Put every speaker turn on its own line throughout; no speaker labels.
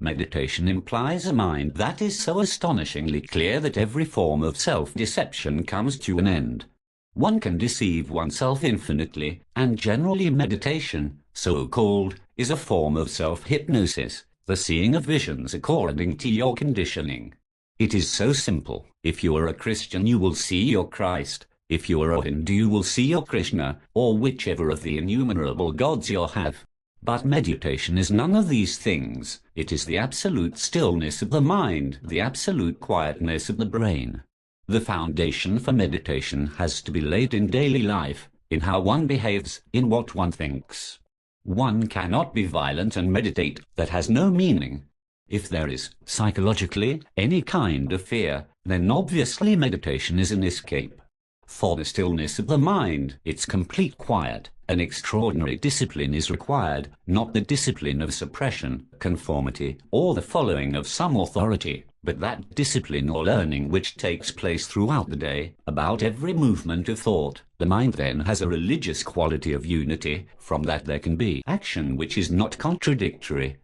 Meditation implies a mind that is so astonishingly clear that every form of self-deception comes to an end. One can deceive oneself infinitely, and generally meditation, so-called, is a form of self-hypnosis, the seeing of visions according to your conditioning. It is so simple. If you are a Christian, you will see your Christ. If you are a Hindu, you will see your Krishna, or whichever of the innumerable gods you have. But meditation is none of these things. It is the absolute stillness of the mind, the absolute quietness of the brain. The foundation for meditation has to be laid in daily life, in how one behaves, in what one thinks. One cannot be violent and meditate. That has no meaning. If there is, psychologically, any kind of fear, then obviously meditation is an escape. For the stillness of the mind, its complete quiet, an extraordinary discipline is required, not the discipline of suppression, conformity, or the following of some authority, but that discipline or learning which takes place throughout the day, about every movement of thought. The mind then has a religious quality of unity. From that there can be action which is not contradictory.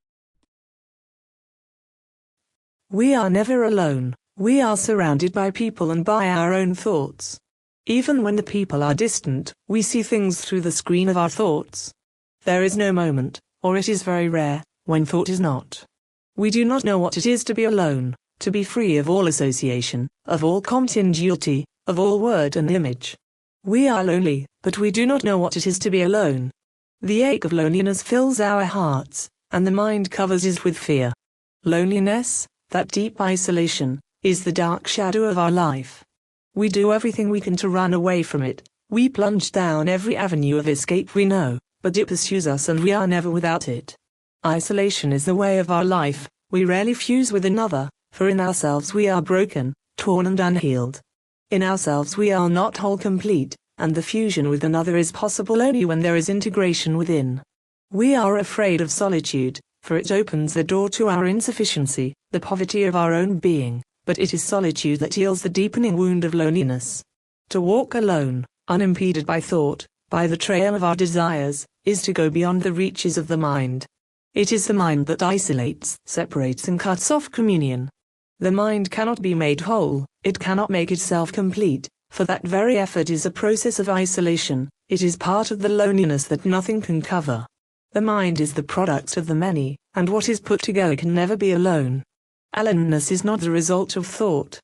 We are never alone. We are surrounded by people and by our own thoughts. Even when the people are distant, we see things through the screen of our thoughts. There is no moment, or it is very rare, when thought is not. We do not know what it is to be alone, to be free of all association, of all continuity, of all word and image. We are lonely, but we do not know what it is to be alone. The ache of loneliness fills our hearts, and the mind covers it with fear. Loneliness, that deep isolation, is the dark shadow of our life. We do everything we can to run away from it. We plunge down every avenue of escape we know, but it pursues us and we are never without it. Isolation is the way of our life. We rarely fuse with another, for in ourselves we are broken, torn and unhealed. In ourselves we are not whole complete, and the fusion with another is possible only when there is integration within. We are afraid of solitude, for it opens the door to our insufficiency, the poverty of our own being. But it is solitude that heals the deepening wound of loneliness. To walk alone, unimpeded by thought, by the trail of our desires, is to go beyond the reaches of the mind. It is the mind that isolates, separates and cuts off communion. The mind cannot be made whole, it cannot make itself complete, for that very effort is a process of isolation. It is part of the loneliness that nothing can cover. The mind is the product of the many, and what is put together can never be alone. Aloneness is not the result of thought.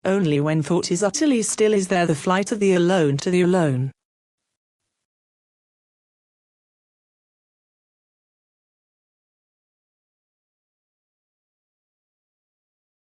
Only when thought is utterly still is there the flight of the alone to the alone.